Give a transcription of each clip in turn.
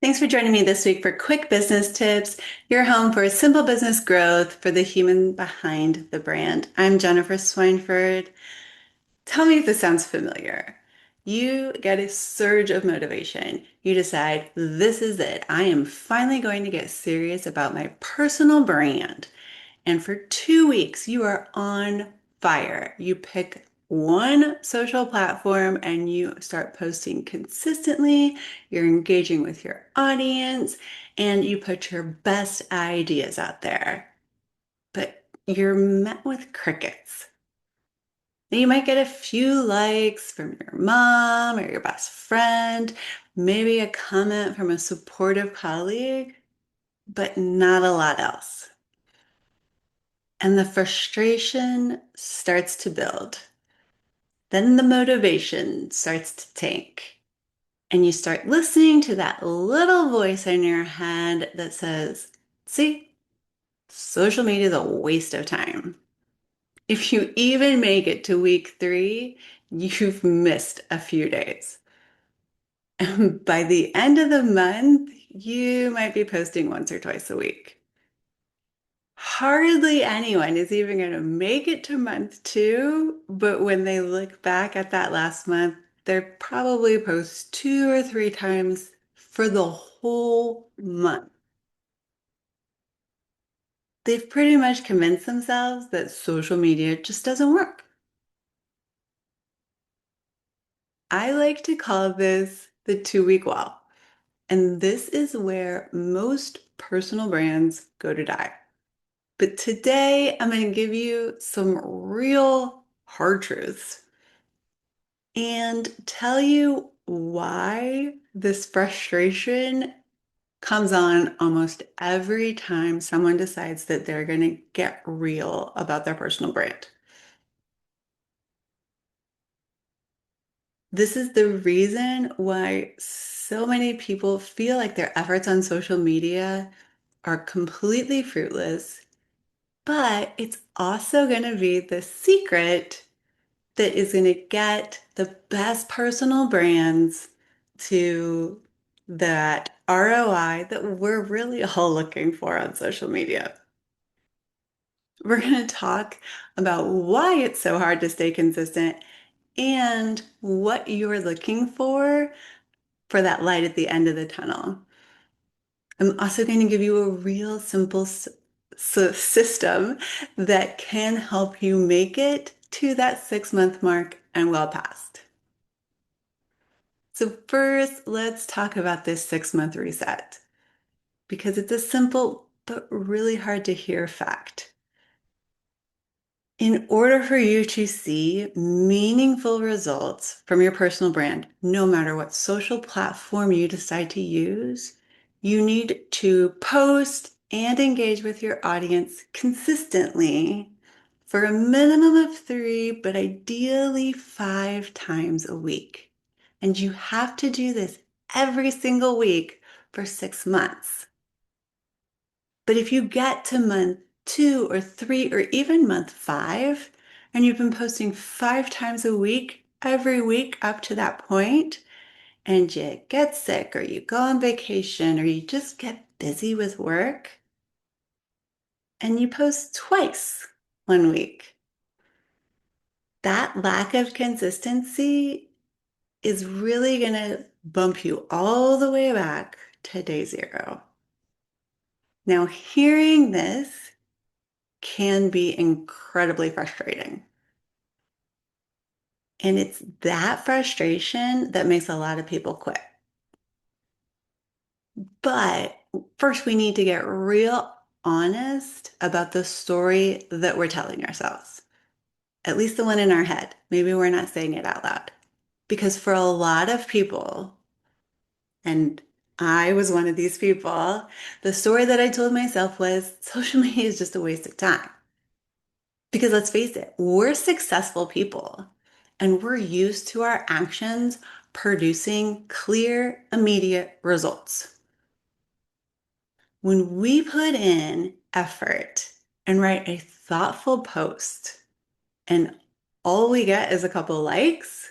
Thanks for joining me this week for Quick Business Tips, your home for simple business growth for the human behind the brand. I'm Jennifer Swineford. Tell me if this sounds familiar. You get a surge of motivation. You decide, this is it. I am finally going to get serious about my personal brand. And for 2 weeks, you are on fire. You pick one social platform and you start posting consistently. You're engaging with your audience and you put your best ideas out there. But you're met with crickets. Now, you might get a few likes from your mom or your best friend, maybe a comment from a supportive colleague, but not a lot else. And the frustration starts to build. Then the motivation starts to tank. And you start listening to that little voice in your head that says, see, social media is a waste of time. If you even make it to week 3, you've missed a few days. And by the end of the month, you might be posting once or twice a week. Hardly anyone is even going to make it to month 2, but when they look back at that last month, they're probably post 2 or 3 times for the whole month. They've pretty much convinced themselves that social media just doesn't work. I like to call this the 2 week wall. And this is where most personal brands go to die. But today I'm going to give you some real hard truths and tell you why this frustration comes on almost every time someone decides that they're going to get real about their personal brand. This is the reason why so many people feel like their efforts on social media are completely fruitless, but it's also going to be the secret that is going to get the best personal brands to that ROI that we're really all looking for on social media. We're going to talk about why it's so hard to stay consistent and what you're looking for that light at the end of the tunnel. I'm also going to give you a real simple system that can help you make it to that 6 month mark and well past. So first, let's talk about this 6 month reset because it's a simple but really hard to hear fact. In order for you to see meaningful results from your personal brand, no matter what social platform you decide to use, you need to post and engage with your audience consistently for a minimum of 3, but ideally 5 times a week. And you have to do this every single week for 6 months. But if you get to month 2 or 3 or even month 5, and you've been posting 5 times a week, every week up to that point, and you get sick or you go on vacation or you just get busy with work, and you post twice 1 week, that lack of consistency is really going to bump you all the way back to day 0. Now, hearing this can be incredibly frustrating. And it's that frustration that makes a lot of people quit. But first, we need to get real honest about the story that we're telling ourselves, at least the one in our head. Maybe we're not saying it out loud. Because for a lot of people, and I was one of these people, the story that I told myself was social media is just a waste of time. Because let's face it, we're successful people and we're used to our actions producing clear, immediate results. When we put in effort and write a thoughtful post and all we get is a couple likes,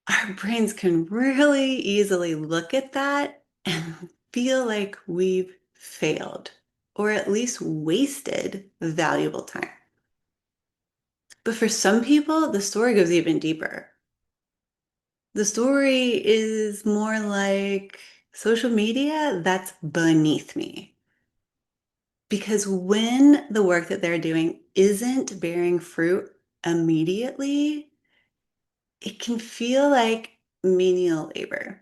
our brains can really easily look at that and feel like we've failed or at least wasted valuable time. But for some people, the story goes even deeper. The story is more like social media that's beneath me. Because when the work that they're doing isn't bearing fruit immediately, it can feel like menial labor.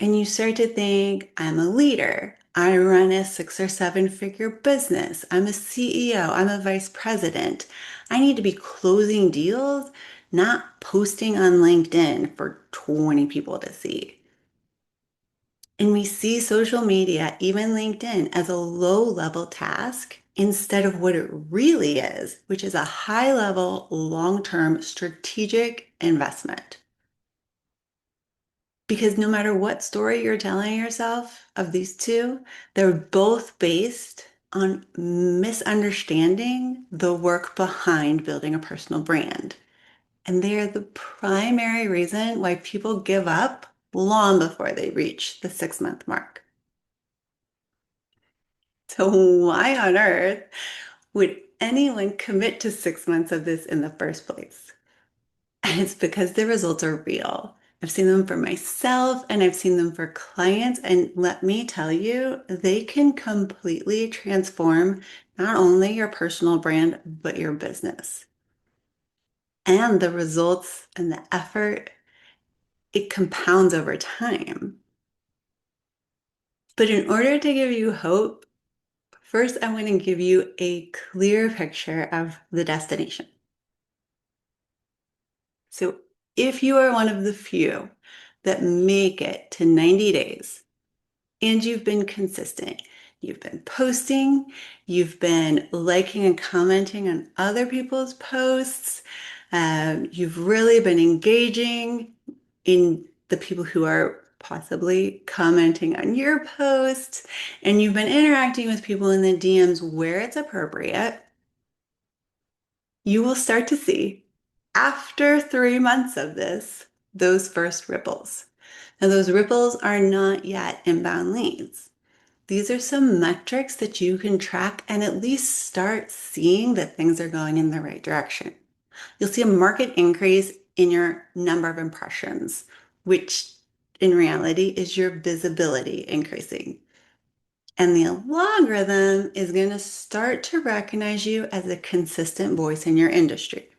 And you start to think, I'm a leader. I run a 6 or 7 figure business. I'm a CEO. I'm a vice president. I need to be closing deals, not posting on LinkedIn for 20 people to see. And we see social media, even LinkedIn, as a low level task instead of what it really is, which is a high level, long term strategic investment. Because no matter what story you're telling yourself of these two, they're both based on misunderstanding the work behind building a personal brand. And they are the primary reason why people give up long before they reach the 6 month mark. So, why on earth would anyone commit to 6 months of this in the first place? And it's because the results are real. I've seen them for myself and I've seen them for clients. And let me tell you, they can completely transform not only your personal brand, but your business. And the results and the effort, it compounds over time. But in order to give you hope, first I want to give you a clear picture of the destination. So if you are one of the few that make it to 90 days and you've been consistent, you've been posting, you've been liking and commenting on other people's posts, you've really been engaging in the people who are possibly commenting on your posts, and you've been interacting with people in the DMs where it's appropriate, you will start to see after 3 months of this, those first ripples. Now, those ripples are not yet inbound leads. These are some metrics that you can track and at least start seeing that things are going in the right direction. You'll see a market increase in your number of impressions, which in reality is your visibility increasing. And the algorithm is going to start to recognize you as a consistent voice in your industry.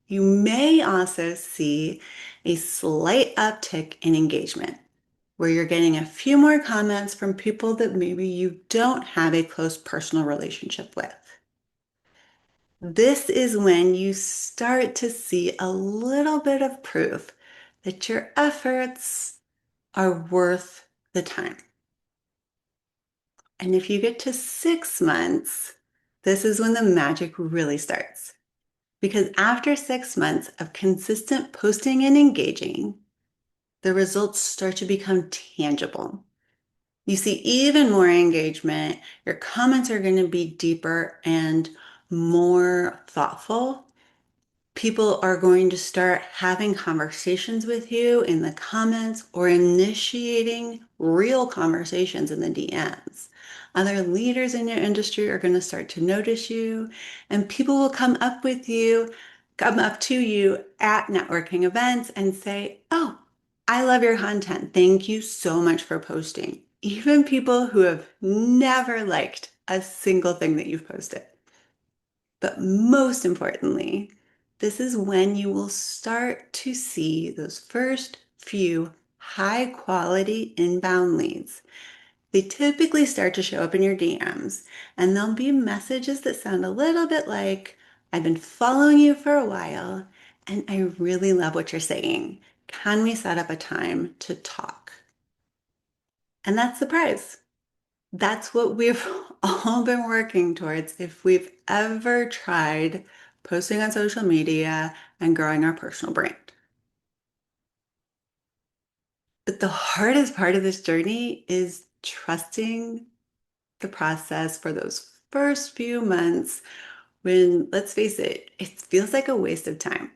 You may also see a slight uptick in engagement, where you're getting a few more comments from people that maybe you don't have a close personal relationship with. This is when you start to see a little bit of proof that your efforts are worth the time. And if you get to 6 months, this is when the magic really starts. Because after 6 months of consistent posting and engaging, the results start to become tangible. You see even more engagement. Your comments are going to be deeper and more thoughtful. People are going to start having conversations with you in the comments or initiating real conversations in the DMs. Other leaders in your industry are going to start to notice you, and people will come up to you at networking events and say, "Oh, I love your content. Thank you so much for posting." Even people who have never liked a single thing that you've posted. But most importantly, this is when you will start to see those first few high quality inbound leads. They typically start to show up in your DMs, and there'll be messages that sound a little bit like, "I've been following you for a while, and I really love what you're saying. Can we set up a time to talk?" And that's the prize. That's what we've all been working towards if we've ever tried posting on social media and growing our personal brand. But the hardest part of this journey is trusting the process for those first few months when, let's face it, it feels like a waste of time.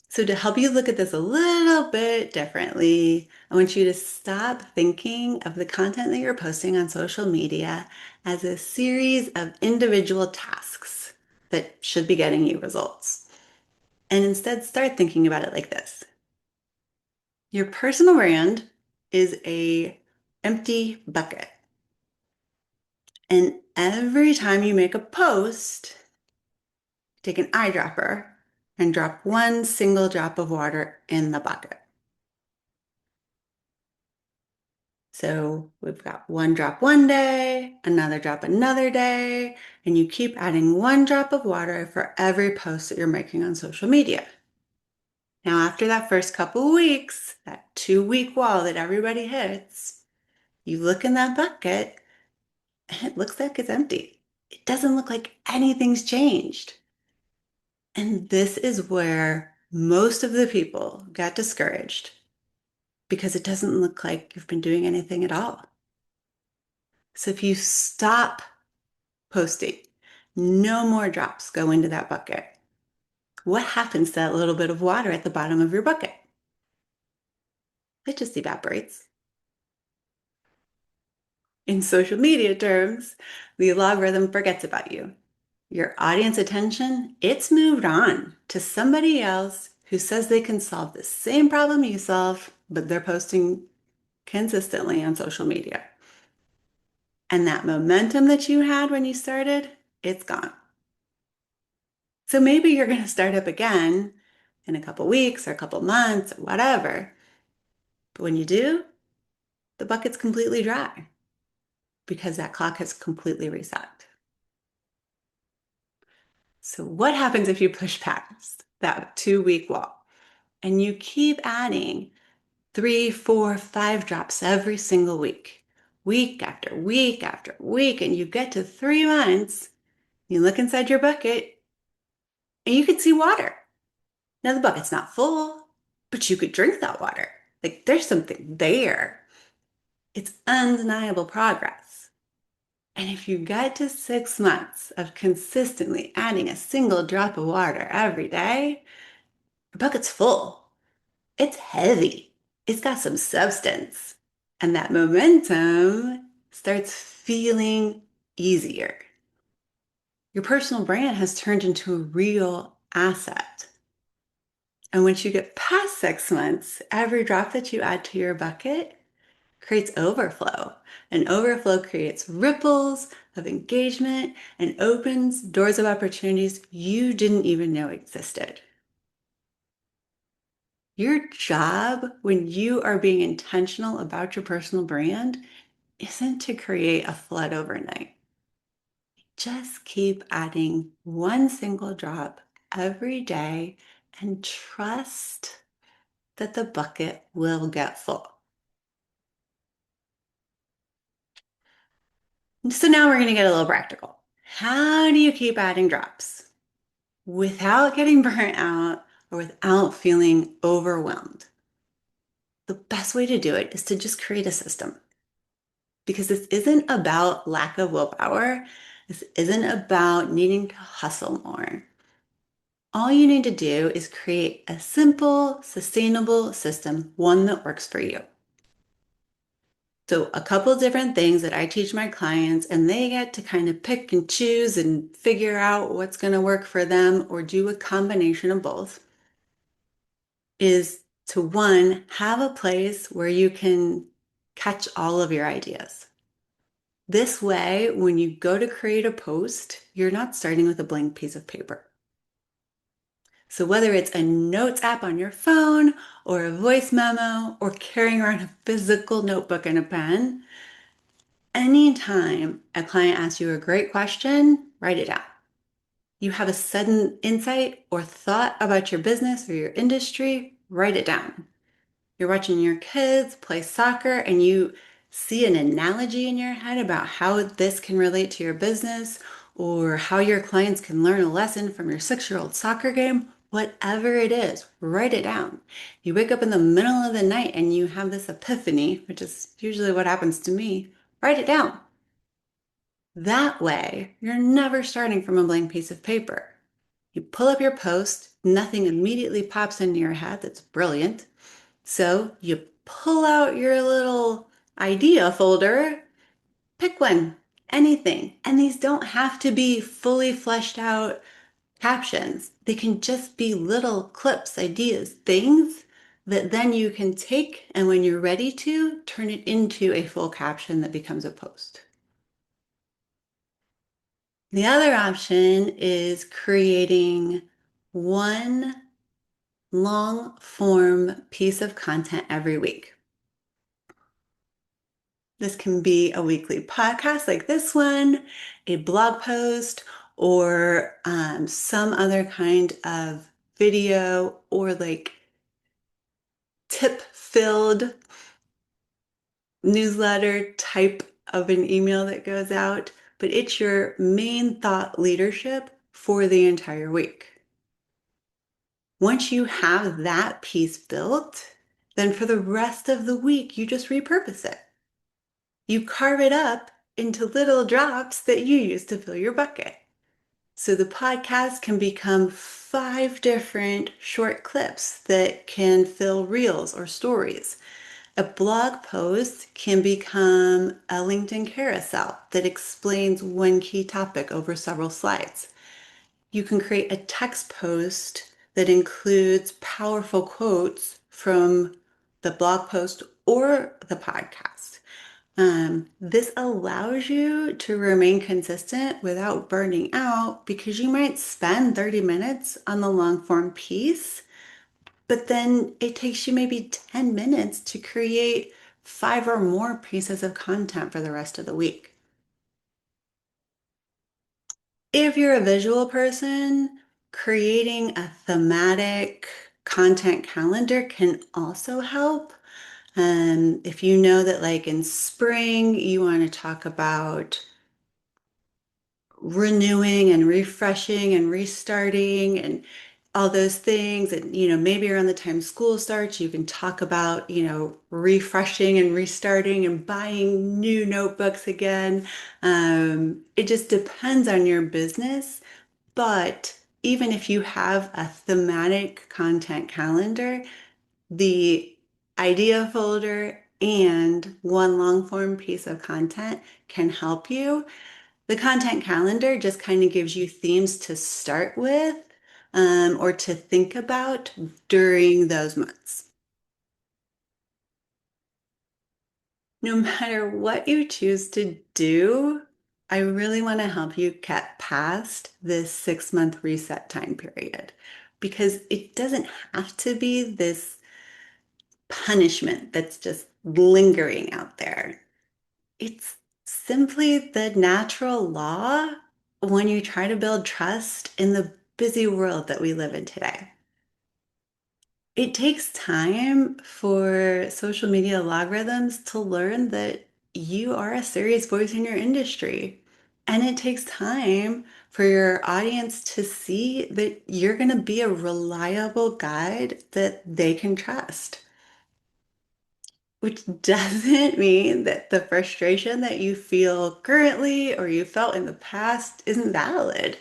So, to help you look at this a little bit differently, I want you to stop thinking of the content that you're posting on social media as a series of individual tasks that should be getting you results. And instead start thinking about it like this. Your personal brand is a empty bucket. And every time you make a post, take an eyedropper and drop one single drop of water in the bucket. So we've got one drop one day, another drop another day, and you keep adding one drop of water for every post that you're making on social media. Now, after that first couple weeks, that 2-week wall that everybody hits, you look in that bucket and it looks like it's empty. It doesn't look like anything's changed. And this is where most of the people get discouraged because it doesn't look like you've been doing anything at all. So if you stop posting, no more drops go into that bucket. What happens to that little bit of water at the bottom of your bucket? It just evaporates. In social media terms, the algorithm forgets about you. Your audience attention, it's moved on to somebody else who says they can solve the same problem you solve, but they're posting consistently on social media. And that momentum that you had when you started, it's gone. So maybe you're going to start up again in a couple weeks or a couple months or whatever. But when you do, the bucket's completely dry because that clock has completely reset. So what happens if you push past that 2-week wall and you keep adding 3, 4, 5 drops every single week after week after week, and you get to 3 months, you look inside your bucket and you can see water. Now the bucket's not full, but you could drink that water. Like there's something there. It's undeniable progress. And if you get to 6 months of consistently adding a single drop of water every day, your bucket's full. It's heavy. It's got some substance. And that momentum starts feeling easier. Your personal brand has turned into a real asset. And once you get past 6 months, every drop that you add to your bucket creates overflow. And overflow creates ripples of engagement and opens doors of opportunities you didn't even know existed. Your job when you are being intentional about your personal brand isn't to create a flood overnight. Just keep adding one single drop every day and trust that the bucket will get full. So now we're going to get a little practical. How do you keep adding drops without getting burnt out or without feeling overwhelmed? The best way to do it is to just create a system because this isn't about lack of willpower. This isn't about needing to hustle more. All you need to do is create a simple, sustainable system, one that works for you. So a couple different things that I teach my clients, and they get to kind of pick and choose and figure out what's going to work for them or do a combination of both, is to one, have a place where you can catch all of your ideas. This way, when you go to create a post, you're not starting with a blank piece of paper. So whether it's a notes app on your phone or a voice memo or carrying around a physical notebook and a pen, anytime a client asks you a great question, write it down. You have a sudden insight or thought about your business or your industry, write it down. You're watching your kids play soccer and you see an analogy in your head about how this can relate to your business or how your clients can learn a lesson from your 6-year-old soccer game, whatever it is, write it down. You wake up in the middle of the night and you have this epiphany, which is usually what happens to me, write it down. That way, you're never starting from a blank piece of paper. You pull up your post, nothing immediately pops into your head that's brilliant. So you pull out your little idea folder, pick one, anything. And these don't have to be fully fleshed out captions. They can just be little clips, ideas, things that then you can take and when you're ready to turn it into a full caption that becomes a post. The other option is creating one long form piece of content every week. This can be a weekly podcast like this one, a blog post, or some other kind of video or like tip-filled newsletter type of an email that goes out, but it's your main thought leadership for the entire week. Once you have that piece built, then for the rest of the week, you just repurpose it. You carve it up into little drops that you use to fill your bucket. So the podcast can become 5 different short clips that can fill reels or stories. A blog post can become a LinkedIn carousel that explains one key topic over several slides. You can create a text post that includes powerful quotes from the blog post or the podcast. This allows you to remain consistent without burning out because you might spend 30 minutes on the long form piece, but then it takes you maybe 10 minutes to create 5 or more pieces of content for the rest of the week. If you're a visual person, creating a thematic content calendar can also help. If you know that like in spring, you want to talk about renewing and refreshing and restarting and all those things. And, maybe around the time school starts, you can talk about, refreshing and restarting and buying new notebooks again. It just depends on your business. But even if you have a thematic content calendar, the idea folder and one long form piece of content can help you. The content calendar just kind of gives you themes to start with or to think about during those months. No matter what you choose to do, I really want to help you get past this 6 month reset time period because it doesn't have to be this punishment that's just lingering out there. It's simply the natural law when you try to build trust in the busy world that we live in today. It takes time for social media algorithms to learn that you are a serious voice in your industry. And it takes time for your audience to see that you're going to be a reliable guide that they can trust. Which doesn't mean that the frustration that you feel currently or you felt in the past isn't valid.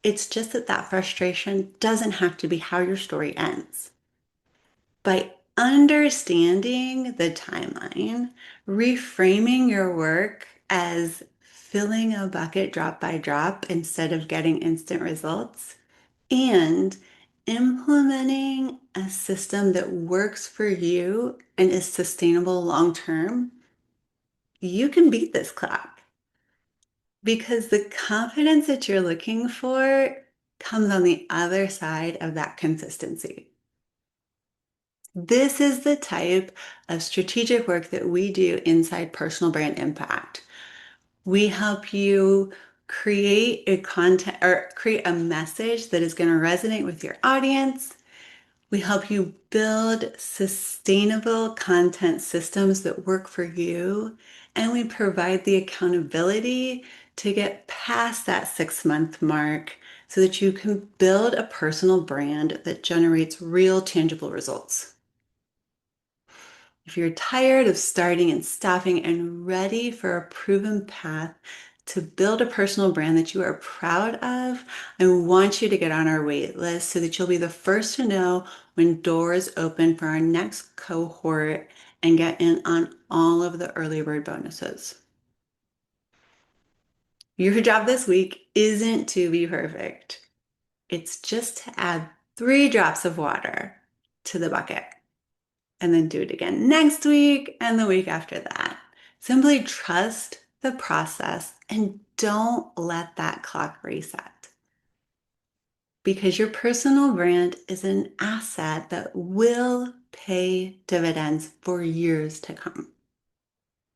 It's just that that frustration doesn't have to be how your story ends. By understanding the timeline, reframing your work as filling a bucket drop by drop instead of getting instant results, and implementing a system that works for you and is sustainable long term, you can beat this clock because the confidence that you're looking for comes on the other side of that consistency. This is the type of strategic work that we do inside Personal Brand Impact. We help you create a content or create a message that is going to resonate with your audience. We help you build sustainable content systems that work for you. And we provide the accountability to get past that 6 month mark so that you can build a personal brand that generates real tangible results. If you're tired of starting and stopping and ready for a proven path to build a personal brand that you are proud of, I want you to get on our wait list so that you'll be the first to know when doors open for our next cohort and get in on all of the early bird bonuses. Your job this week isn't to be perfect. It's just to add 3 drops of water to the bucket and then do it again next week and the week after that. Simply trust the process and don't let that clock reset. Because your personal brand is an asset that will pay dividends for years to come.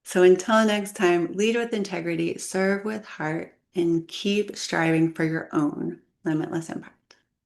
So until next time, lead with integrity, serve with heart, and keep striving for your own limitless impact.